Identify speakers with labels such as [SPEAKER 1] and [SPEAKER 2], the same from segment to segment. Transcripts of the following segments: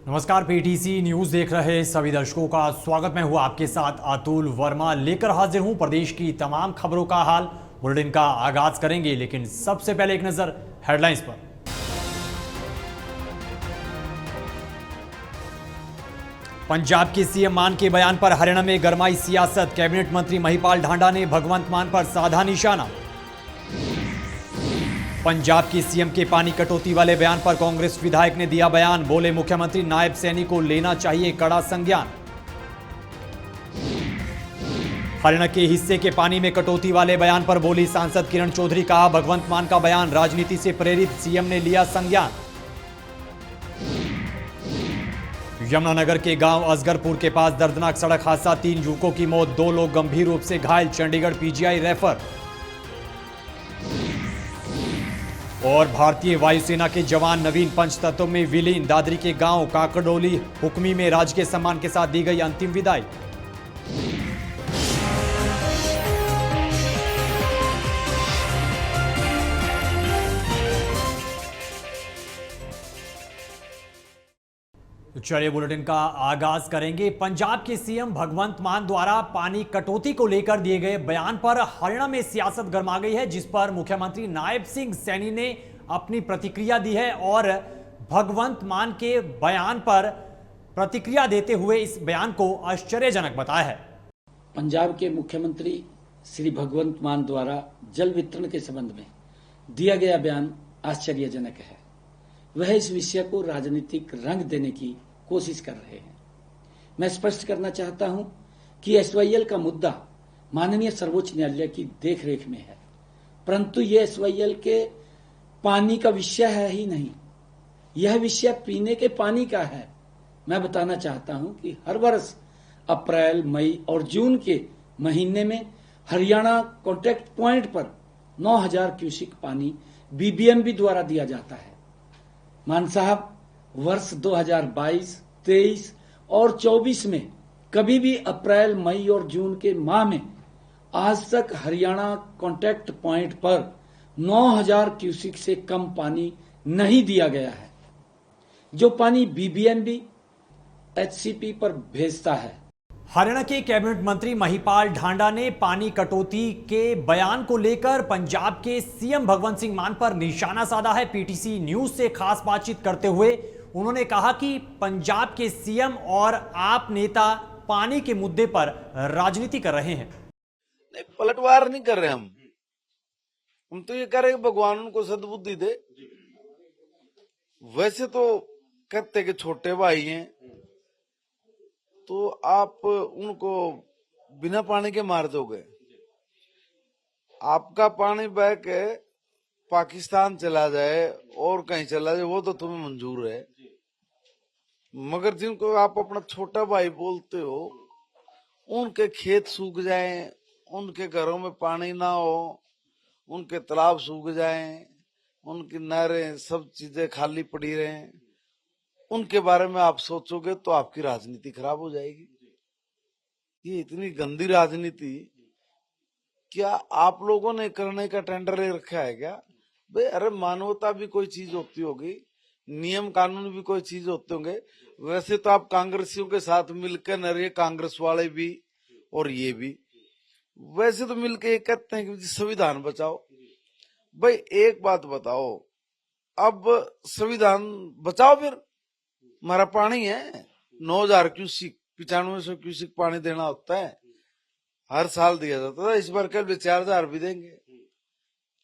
[SPEAKER 1] नमस्कार, PTC news देख रहे सभी दर्शकों का स्वागत। मैं हूं आपके साथ अतुल वर्मा, लेकर हाजिर हूं प्रदेश की तमाम खबरों का हाल। बुलेटिन का आगाज करेंगे, लेकिन सबसे पहले एक नजर हेडलाइंस पर। पंजाब के सीएम मान के बयान पर हरियाणा में गरमाई सियासत। कैबिनेट मंत्री महिपाल ढांडा ने भगवंत मान पर साधा निशाना। पंजाब के सीएम के पानी कटौती वाले बयान पर कांग्रेस विधायक ने दिया बयान। बोले, मुख्यमंत्री नायब सैनी को लेना चाहिए कड़ा संज्ञान। हरियाणा के हिस्से के पानी में कटौती वाले बयान पर बोली सांसद किरण चौधरी, कहा भगवंत मान का बयान राजनीति से प्रेरित, सीएम ने लिया संज्ञान। यमुनानगर के गांव असगरपुर के पास दर्दनाक सड़क हादसा, 3 युवकों की मौत, 2 लोग गंभीर रूप से घायल, चंडीगढ़ पीजीआई रेफर। और भारतीय वायुसेना के जवान नवीन पंचतत्व में विलीन, दादरी के गांव काकड़ोली हुक्मी में राजकीय सम्मान के साथ दी गई अंतिम विदाई। तो चलिए बुलेटिन का आगाज करेंगे। पंजाब के सीएम भगवंत मान द्वारा पानी कटौती को लेकर दिए गए बयान पर हरियाणा में सियासत गर्मा गई है, जिस पर मुख्यमंत्री नायब सिंह सैनी ने अपनी प्रतिक्रिया दी है। और भगवंत मान के बयान पर प्रतिक्रिया देते हुए इस बयान को आश्चर्यजनक बताया है।
[SPEAKER 2] पंजाब के मुख्यमंत्री श्री भगवंत मान द्वारा जल वितरण के संबंध में दिया गया बयान आश्चर्यजनक है। वह इस विषय को राजनीतिक रंग देने की कोशिश कर रहे हैं। मैं स्पष्ट करना चाहता हूं कि एसवाईएल का मुद्दा माननीय सर्वोच्च न्यायालय की देखरेख में है, परंतु यह एसवाईएल के पानी का विषय है ही नहीं, यह विषय पीने के पानी का है। मैं बताना चाहता हूं कि हर वर्ष अप्रैल, मई और जून के महीने में हरियाणा कॉन्टैक्ट पॉइंट पर 9000 क्यूसिक पानी बीबीएमबी द्वारा दिया जाता है। मान साहब, वर्ष 2022, 23 और 24 में कभी भी अप्रैल, मई और जून के माह में आज तक हरियाणा कॉन्टैक्ट पॉइंट पर 9000 क्यूसिक से कम पानी नहीं दिया गया है। जो पानी बीबीएमबी एचसीपी पर भेजता है।
[SPEAKER 1] हरियाणा के कैबिनेट मंत्री महिपाल ढांडा ने पानी कटौती के बयान को लेकर पंजाब के सीएम भगवंत सिंह मान पर निशाना साधा है। पीटीसी न्यूज से खास बातचीत करते हुए उन्होंने कहा कि पंजाब के सीएम और आप नेता पानी के मुद्दे पर राजनीति कर रहे हैं।
[SPEAKER 3] नहीं, पलटवार नहीं कर रहे हम तो ये कह रहे हैं भगवान उनको सद्बुद्धि दे। वैसे तो कहते कि छोटे भाई हैं, तो आप उनको बिना पानी के मार दोगे। आपका पानी बह के पाकिस्तान चला जाए और कहीं चला जाए, वो तो तुम्हें मंजूर है, मगर जिनको आप अपना छोटा भाई बोलते हो, उनके खेत सूख जाएं, उनके घरों में पानी ना हो, उनके तालाब सूख जाएं, उनकी नहरें सब चीजें खाली पड़ी रहें, उनके बारे में आप सोचोगे तो आपकी राजनीति खराब हो जाएगी। ये इतनी गंदी राजनीति क्या आप लोगों ने करने का टेंडर ले रखा है क्या? भाई, अरे मानवता भी कोई चीज होती होगी, नियम कानून भी कोई चीज होते होंगे। वैसे तो आप कांग्रेसियों के साथ मिलकर न रहे, कांग्रेस वाले भी और ये भी वैसे तो मिलकर ये कहते हैं कि संविधान बचाओ। भाई एक बात बताओ, अब संविधान बचाओ, फिर हमारा पानी है 9000 क्यूसिक, 9500 क्यूसिक पानी देना होता है, हर साल दिया जाता था। इस बार कल 4000 भी देंगे।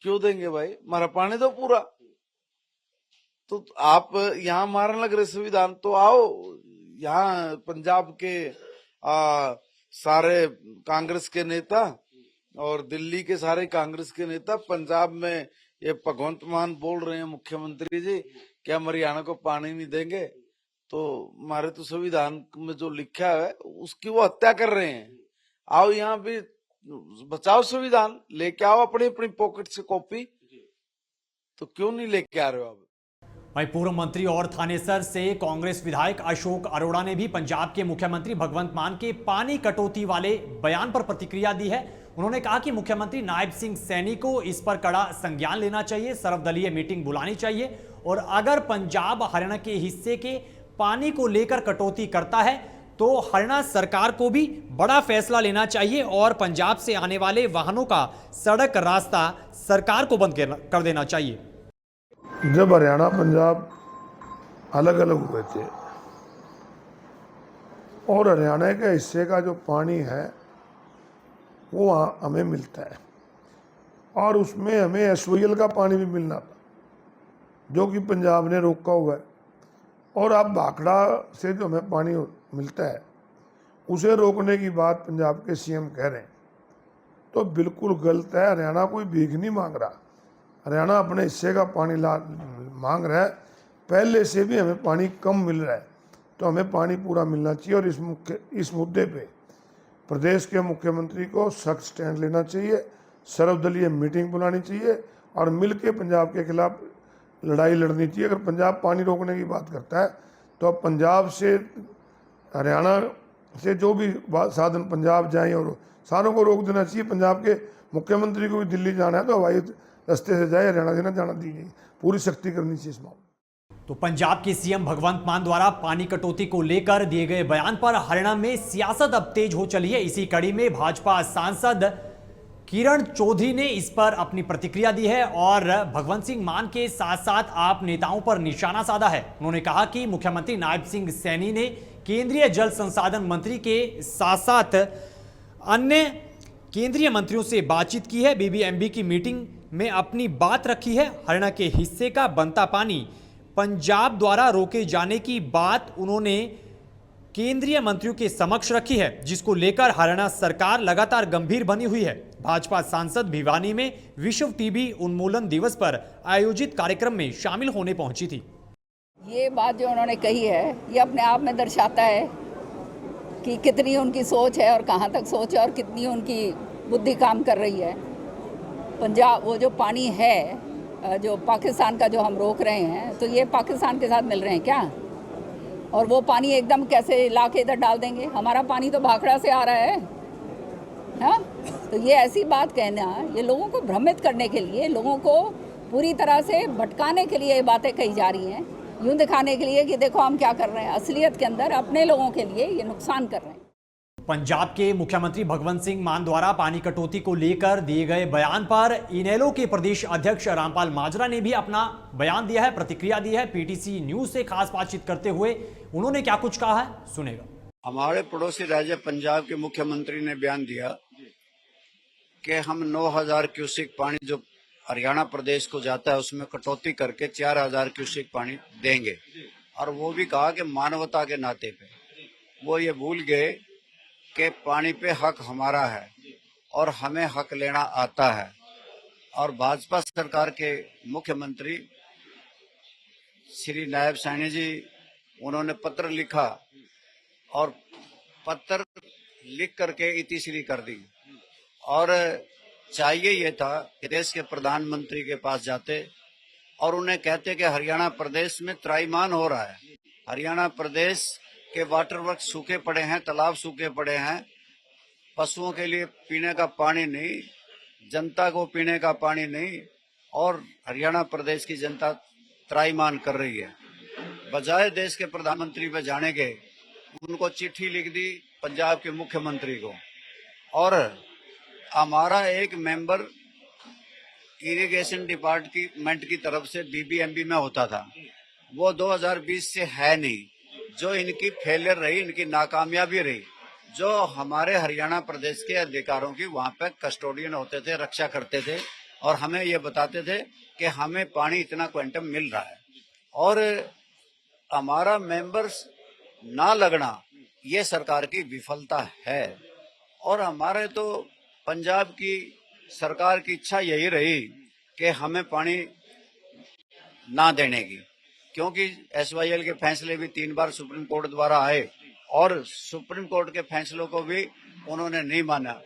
[SPEAKER 3] क्यों देंगे भाई? हमारा पानी तो पूरा। तो आप यहाँ मारने लग रहे संविधान, तो आओ यहाँ पंजाब के सारे कांग्रेस के नेता और दिल्ली के सारे कांग्रेस के नेता पंजाब में ये भगवंत मान बोल रहे हैं, मुख्यमंत्री जी क्या हम हरियाणा को पानी नहीं देंगे, तो हमारे तो संविधान में जो लिखा है उसकी वो हत्या कर रहे हैं। आओ यहाँ भी बचाओ संविधान, लेके आओ अपनी अपनी पॉकेट से कॉपी। तो क्यों नहीं लेके आ रहे हो आप?
[SPEAKER 1] वहीं पूर्व मंत्री और थानेसर से कांग्रेस विधायक अशोक अरोड़ा ने भी पंजाब के मुख्यमंत्री भगवंत मान के पानी कटौती वाले बयान पर प्रतिक्रिया दी है। उन्होंने कहा कि मुख्यमंत्री नायब सिंह सैनी को इस पर कड़ा संज्ञान लेना चाहिए, सर्वदलीय मीटिंग बुलानी चाहिए और अगर पंजाब हरियाणा के हिस्से के पानी को लेकर कटौती करता है तो हरियाणा सरकार को भी बड़ा फैसला लेना चाहिए और पंजाब से आने वाले वाहनों का सड़क रास्ता सरकार को बंद कर देना चाहिए।
[SPEAKER 4] जब हरियाणा पंजाब अलग अलग हुए थे और हरियाणा के हिस्से का जो पानी है वो वहाँ हमें मिलता है और उसमें हमें एसवाईएल का पानी भी मिलना था जो कि पंजाब ने रोका हुआ है। और अब भाखड़ा से जो हमें पानी मिलता है उसे रोकने की बात पंजाब के सीएम कह रहे हैं तो बिल्कुल गलत है। हरियाणा कोई भीख नहीं मांग रहा, हरियाणा अपने हिस्से का पानी मांग रहा है। पहले से भी हमें पानी कम मिल रहा है तो हमें पानी पूरा मिलना चाहिए और इस मुद्दे पे प्रदेश के मुख्यमंत्री को सख्त स्टैंड लेना चाहिए, सर्वदलीय मीटिंग बुलानी चाहिए और मिलके पंजाब के खिलाफ लड़ाई लड़नी चाहिए। अगर पंजाब पानी रोकने की बात करता है तो अब पंजाब से हरियाणा से जो भी साधन पंजाब जाएं और सारों को रोक देना चाहिए। पंजाब के मुख्यमंत्री को भी दिल्ली जाना है तो हवाई रास्ते से जाए, हरियाणा से ना जाना दीजिए, पूरी सख्ती करनी चाहिए इस मामले।
[SPEAKER 1] तो पंजाब के सीएम भगवंत मान द्वारा पानी कटौती को लेकर दिए गए बयान पर हरियाणा में सियासत अब तेज हो चली है। इसी कड़ी में भाजपा सांसद किरण चौधरी ने इस पर अपनी प्रतिक्रिया दी है और भगवंत सिंह मान के साथ साथ आप नेताओं पर निशाना साधा है। उन्होंने कहा कि मुख्यमंत्री नायब सिंह सैनी ने केंद्रीय जल संसाधन मंत्री के साथ साथ अन्य केंद्रीय मंत्रियों से बातचीत की है, बीबीएमबी की मीटिंग में अपनी बात रखी है। हरियाणा के हिस्से का बनता पानी पंजाब द्वारा रोके जाने की बात उन्होंने केंद्रीय मंत्रियों के समक्ष रखी है, जिसको लेकर हरियाणा सरकार लगातार गंभीर बनी हुई है। भाजपा सांसद भिवानी में विश्व टीबी उन्मूलन दिवस पर आयोजित कार्यक्रम में शामिल होने पहुंची थी।
[SPEAKER 5] ये बात जो उन्होंने कही है ये अपने आप में दर्शाता है कि कितनी उनकी सोच है और कहाँ तक सोच है और कितनी उनकी बुद्धि काम कर रही है। पंजाब वो जो पानी है जो पाकिस्तान का जो हम रोक रहे हैं तो ये पाकिस्तान के साथ मिल रहे हैं क्या? और वो पानी एकदम कैसे ला के इधर डाल देंगे? हमारा पानी तो भाखड़ा से आ रहा है, हाँ? तो ये ऐसी बात कहना, ये लोगों को भ्रमित करने के लिए, लोगों को पूरी तरह से भटकाने के लिए ये बातें कही जा रही हैं, यूं दिखाने के लिए कि देखो हम क्या कर रहे हैं। असलियत के अंदर अपने लोगों के लिए ये नुकसान कर रहे हैं।
[SPEAKER 1] पंजाब के मुख्यमंत्री भगवंत सिंह मान द्वारा पानी कटौती को लेकर दिए गए बयान पर इनेलो के प्रदेश अध्यक्ष रामपाल माजरा ने भी अपना बयान दिया है, प्रतिक्रिया दी है। पीटीसी न्यूज से खास बातचीत करते हुए उन्होंने क्या कुछ कहा है, सुनेगा।
[SPEAKER 6] हमारे पड़ोसी राज्य पंजाब के मुख्यमंत्री ने बयान दिया कि हम 9000 क्यूसेक पानी जो हरियाणा प्रदेश को जाता है उसमें कटौती करके 4000 क्यूसेक पानी देंगे। और वो भी कहा कि मानवता के नाते पे वो ये भूल गए कि पानी पे हक हमारा है और हमें हक लेना आता है। और भाजपा सरकार के मुख्यमंत्री श्री नायब सैनी जी उन्होंने पत्र लिखा और पत्र लिख करके इतिश्री कर दी। और चाहिए ये था कि देश के प्रधानमंत्री के पास जाते और उन्हें कहते कि हरियाणा प्रदेश में त्राईमान हो रहा है, हरियाणा प्रदेश के वाटर वर्क सूखे पड़े हैं, तालाब सूखे पड़े हैं, पशुओं के लिए पीने का पानी नहीं, जनता को पीने का पानी नहीं, और हरियाणा प्रदेश की जनता त्राईमान कर रही है। बजाय देश के प्रधानमंत्री पे जाने के उनको चिट्ठी लिख दी पंजाब के मुख्यमंत्री को। और हमारा एक मेंबर इरिगेशन डिपार्टमेंट की तरफ से बीबीएमबी में होता था, वो 2020 से है नहीं। जो इनकी फेलियर रही, इनकी नाकामयाबी रही, जो हमारे हरियाणा प्रदेश के अधिकारों की वहां पे कस्टोडियन होते थे, रक्षा करते थे और हमें ये बताते थे कि हमें पानी इतना क्वांटम मिल रहा है। और हमारा मेंबर्स ना लगना ये सरकार की विफलता है। और हमारे तो पंजाब की सरकार की इच्छा यही रही कि हमें पानी ना देने की, क्योंकि एसवाईएल के फैसले भी 3 बार सुप्रीम कोर्ट द्वारा आए और सुप्रीम कोर्ट के फैसलों को भी उन्होंने नहीं माना।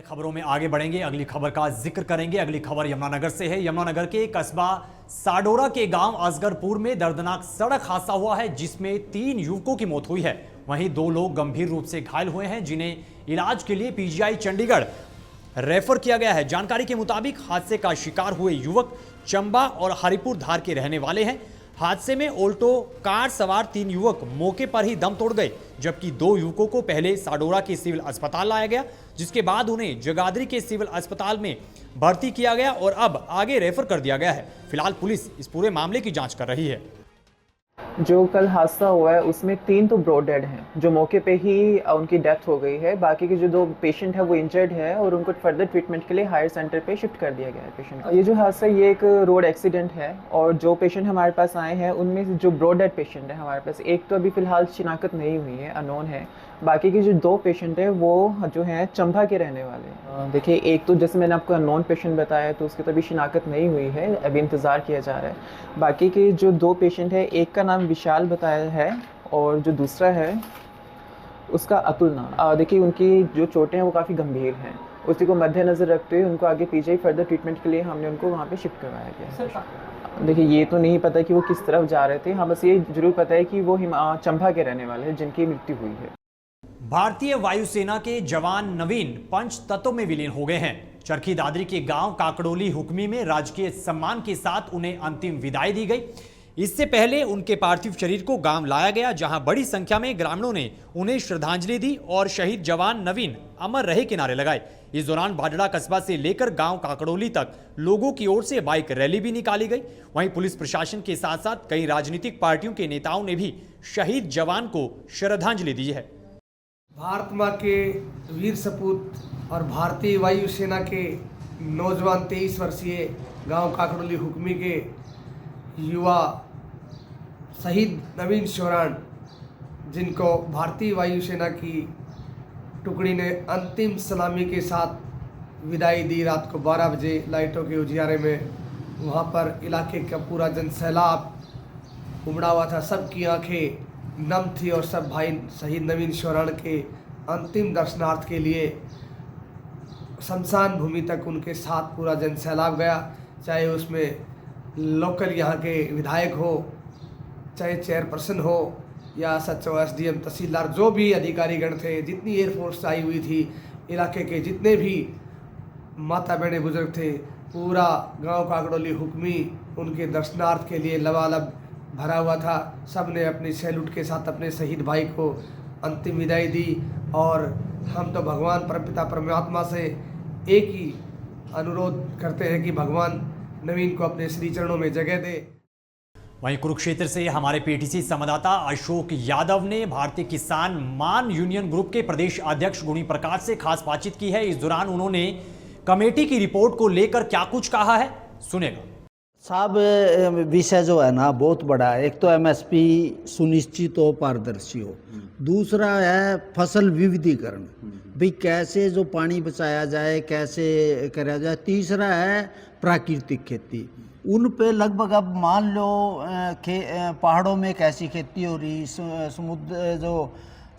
[SPEAKER 1] खबरों में आगे बढ़ेंगे, अगली खबर का जिक्र करेंगे। अगली खबर यमुनानगर से है। यमुनानगर के कस्बा साडोरा के गांव असगरपुर में दर्दनाक सड़क हादसा हुआ है, जिसमें 3 युवकों की मौत हुई है। वहीं 2 लोग गंभीर रूप से घायल हुए हैं, जिन्हें इलाज के लिए पीजीआई चंडीगढ़ रेफर किया गया है। जानकारी के मुताबिक हादसे का शिकार हुए युवक चंबा और हरिपुर धार के रहने वाले हैं। हादसे में ऑल्टो कार सवार 3 युवक मौके पर ही दम तोड़ गए, जबकि 2 युवकों को पहले साडोरा के सिविल अस्पताल लाया गया, जिसके बाद उन्हें जगाधरी के सिविल अस्पताल में भर्ती किया गया और अब आगे रेफर कर दिया गया है। फिलहाल पुलिस इस पूरे मामले की जांच कर रही है।
[SPEAKER 7] जो कल हादसा हुआ है उसमें 3 तो ब्रॉड डेड हैं, जो मौके पे ही उनकी डेथ हो गई है। बाकी के जो 2 पेशेंट है वो इंजर्ड है और उनको फर्दर ट्रीटमेंट के लिए हायर सेंटर पे शिफ्ट कर दिया गया है पेशेंट। ये जो हादसा ये एक रोड एक्सीडेंट है और जो पेशेंट हमारे पास आए हैं उनमें जो ब्रॉड डेड पेशेंट है हमारे पास, एक तो अभी फिलहाल शिनाख्त नहीं हुई है, अननोन है। बाकी के जो 2 पेशेंट है वो जो हैं चंबा के रहने वाले हैं। देखिए, एक तो जैसे मैंने आपको नॉन पेशेंट बताया तो उसकी तो अभी शिनाख्त नहीं हुई है, अभी इंतज़ार किया जा रहा है। बाकी के जो 2 पेशेंट है, एक का नाम विशाल बताया है और जो दूसरा है उसका अतुल नाम। देखिए, उनकी जो चोटें हैं वो काफ़ी गंभीर हैं, उसी को मद्देनज़र रखते हुए उनको आगे पीछे फर्दर ट्रीटमेंट के लिए हमने उनको वहाँ पे शिफ्ट करवाया गया है। देखिए, ये तो नहीं पता कि वो किस तरफ जा रहे थे, हाँ बस ये जरूर पता है कि वो चंबा के रहने वाले हैं जिनकी मृत्यु हुई है।
[SPEAKER 1] भारतीय वायुसेना के जवान नवीन पंचतत्व में विलीन हो गए हैं। चरखी दादरी के गांव काकड़ोली हुक्मी में राजकीय सम्मान के साथ उन्हें अंतिम विदाई दी गई। इससे पहले उनके पार्थिव शरीर को गांव लाया गया, जहां बड़ी संख्या में ग्रामीणों ने उन्हें श्रद्धांजलि दी और शहीद जवान नवीन अमर रहे के नारे लगाए। इस दौरान भाडड़ा कस्बा से लेकर गांव काकड़ोली तक लोगों की ओर से बाइक रैली भी निकाली गई। वहीं पुलिस प्रशासन के साथ साथ कई राजनीतिक पार्टियों के नेताओं ने भी शहीद जवान को श्रद्धांजलि दी है।
[SPEAKER 8] भारत माँ के वीर सपूत और भारतीय वायुसेना के नौजवान 23 वर्षीय गांव काकड़ोली हुक्मी के युवा शहीद नवीन शोरान, जिनको भारतीय वायुसेना की टुकड़ी ने अंतिम सलामी के साथ विदाई दी रात को 12 बजे लाइटों के उजियारे में। वहाँ पर इलाके का पूरा जनसैलाब उमड़ा हुआ था, सबकी आंखें नम थी और सब भाई शहीद नवीन शोरान के अंतिम दर्शनार्थ के लिए शमशान भूमि तक उनके साथ पूरा जनसैलाब गया। चाहे उसमें लोकल यहाँ के विधायक हो, चाहे चेयरपर्सन हो या सचो एसडीएम तहसीलदार, जो भी अधिकारीगण थे, जितनी एयरफोर्स आई हुई थी, इलाके के जितने भी माता बहने बुजुर्ग थे, पूरा गांव काकड़ोली हुक्मी उनके दर्शनार्थ के लिए लबालब भरा हुआ था। सब ने अपनी सैल्यूट के साथ अपने शहीद भाई को अंतिम विदाई दी और हम तो भगवान परमपिता परमात्मा से एक ही अनुरोध करते हैं कि भगवान नवीन को अपने श्री चरणों में जगह दे।
[SPEAKER 1] वहीं कुरुक्षेत्र से हमारे पीटीसी संवाददाता अशोक यादव ने भारतीय किसान मान यूनियन ग्रुप के प्रदेश अध्यक्ष गुणी प्रकाश से खास बातचीत की है। इस दौरान उन्होंने कमेटी की रिपोर्ट को लेकर क्या कुछ कहा है, सुनेगा।
[SPEAKER 9] साहब, विषय जो है ना बहुत बड़ा है। एक तो एमएसपी सुनिश्चित हो, पारदर्शी हो। दूसरा है फसल विविधीकरण, भाई कैसे जो पानी बचाया जाए, कैसे करा जाए। तीसरा है प्राकृतिक खेती, उन पे लगभग अब मान लो पहाड़ों में कैसी खेती हो रही,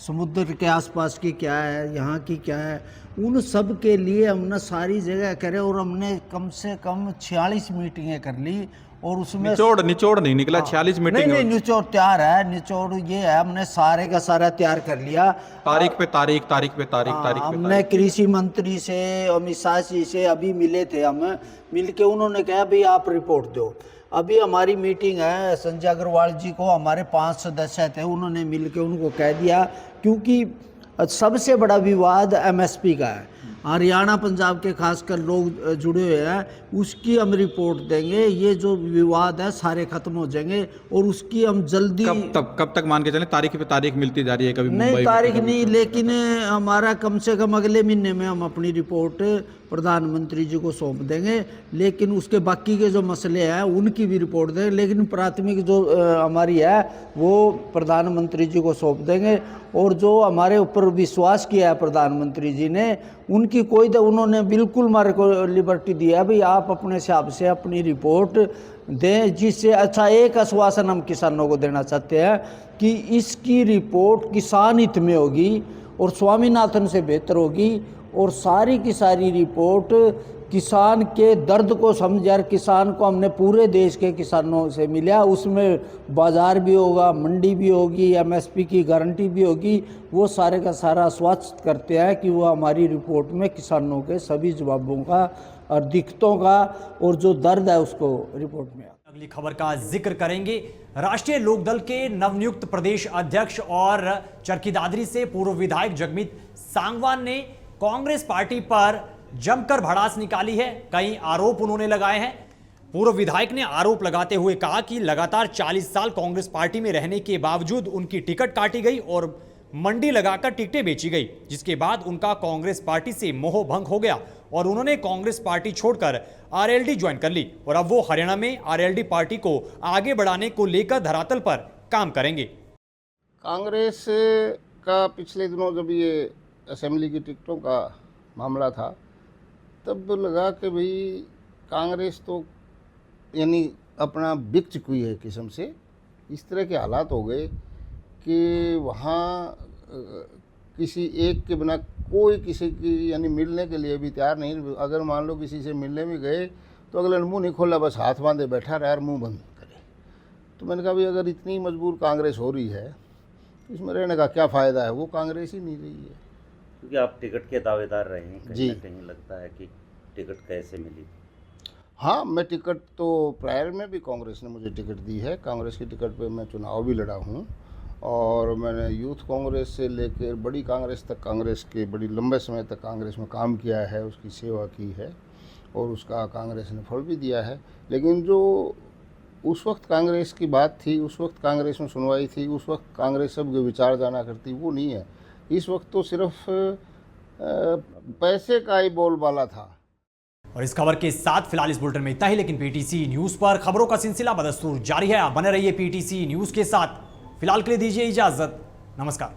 [SPEAKER 9] समुद्र के आसपास की क्या है, यहाँ की क्या है, उन सब के लिए हमने सारी जगह करे और हमने कम से कम 46 मीटिंगें कर ली और उसमें
[SPEAKER 10] निचोड़ नहीं निकला। 46 मीटिंग
[SPEAKER 9] नहीं, निचोड़ तैयार है। निचोड़ ये है, हमने सारे का सारा तैयार कर लिया, तारीख पे तारीख। हमने कृषि मंत्री से, अमित शाह जी से अभी मिले थे, हम मिल के उन्होंने कहा भाई आप रिपोर्ट दो। अभी हमारी मीटिंग है, संजय अग्रवाल जी को, हमारे 5 सदस्य थे, उन्होंने मिल के उनको कह दिया, क्योंकि सबसे बड़ा विवाद एमएसपी का है। हरियाणा पंजाब के खासकर लोग जुड़े हुए हैं, उसकी हम रिपोर्ट देंगे। ये जो विवाद है सारे खत्म हो जाएंगे और उसकी हम जल्दी
[SPEAKER 10] कब तक मान के चलें? तारीख पे तारीख मिलती जा रही है, कभी
[SPEAKER 9] नहीं तारीख नहीं, लेकिन हमारा कम से कम अगले महीने में हम अपनी रिपोर्ट प्रधानमंत्री जी को सौंप देंगे। लेकिन उसके बाकी के जो मसले हैं उनकी भी रिपोर्ट देंगे, लेकिन प्राथमिक जो हमारी है वो प्रधानमंत्री जी को सौंप देंगे। और जो हमारे ऊपर विश्वास किया है प्रधानमंत्री जी ने, उनकी उन्होंने बिल्कुल हमारे को लिबर्टी दिया है, भाई आप अपने हिसाब से अपनी रिपोर्ट दें, जिससे अच्छा एक आश्वासन हम किसानों को देना चाहते हैं कि इसकी रिपोर्ट किसान हित में होगी और स्वामीनाथन से बेहतर होगी और सारी की सारी रिपोर्ट किसान के दर्द को समझकर, किसान को हमने पूरे देश के किसानों से मिला, उसमें बाजार भी होगा, मंडी भी होगी, एमएसपी की गारंटी भी होगी। वो सारे का सारा आश्वस्त करते हैं कि वो हमारी रिपोर्ट में किसानों के सभी जवाबों का और दिक्कतों का और जो दर्द है उसको रिपोर्ट में
[SPEAKER 1] अगली खबर का जिक्र करेंगे। राष्ट्रीय लोकदल के नवनियुक्त प्रदेश अध्यक्ष और चरखी दादरी से पूर्व विधायक जगमीत सांगवान ने कांग्रेस पार्टी पर जमकर भड़ास निकाली है। कई आरोप उन्होंने लगाए हैं। पूर्व विधायक ने आरोप लगाते हुए कहा कि लगातार 40 साल कांग्रेस पार्टी में रहने के बावजूद उनकी टिकट काटी गई और मंडी लगाकर टिकटें बेची गई, जिसके बाद उनका कांग्रेस पार्टी से मोह भंग हो गया और उन्होंने कांग्रेस पार्टी छोड़कर आरएलडी ज्वाइन कर ली और अब वो हरियाणा में आरएलडी पार्टी को आगे बढ़ाने को लेकर धरातल पर काम करेंगे।
[SPEAKER 11] कांग्रेस का पिछले दिनों जब ये असेंबली की टिकटों का मामला था तब लगा कि भाई कांग्रेस तो यानी अपना बिक चुकी है किस्म से। इस तरह के हालात हो गए कि वहाँ किसी एक के बिना कोई किसी की यानी मिलने के लिए भी तैयार नहीं। अगर मान लो किसी से मिलने में गए तो अगले ने मुँह नहीं खोला, बस हाथ बांधे बैठा रहा और मुँह बंद करे। तो मैंने कहा भाई अगर इतनी मजबूर कांग्रेस हो रही है तो इसमें रहने का क्या फ़ायदा है। वो कांग्रेस ही नहीं रही है।
[SPEAKER 12] क्योंकि आप टिकट के दावेदार रहे हैं, कहीं
[SPEAKER 11] जी।
[SPEAKER 12] ना कहीं लगता है कि टिकट कैसे मिली।
[SPEAKER 11] हाँ, मैं टिकट तो प्रायर में भी कांग्रेस ने मुझे टिकट दी है। कांग्रेस की टिकट पे मैं चुनाव भी लड़ा हूँ और मैंने यूथ कांग्रेस से लेकर बड़ी कांग्रेस तक, कांग्रेस के बड़ी लंबे समय तक कांग्रेस में काम किया है, उसकी सेवा की है और उसका कांग्रेस ने फल भी दिया है। लेकिन जो उस वक्त कांग्रेस की बात थी, उस वक्त कांग्रेस में सुनवाई थी, उस वक्त कांग्रेस सबके विचार जाना करती, वो नहीं है। इस वक्त तो सिर्फ पैसे का ही बोलबाला था।
[SPEAKER 1] और इस खबर के साथ फिलहाल इस बुलेटिन में इतना ही, लेकिन पीटीसी न्यूज पर खबरों का सिलसिला बदस्तूर जारी है। बने रहिए पीटीसी न्यूज के साथ। फिलहाल के लिए दीजिए इजाजत। नमस्कार।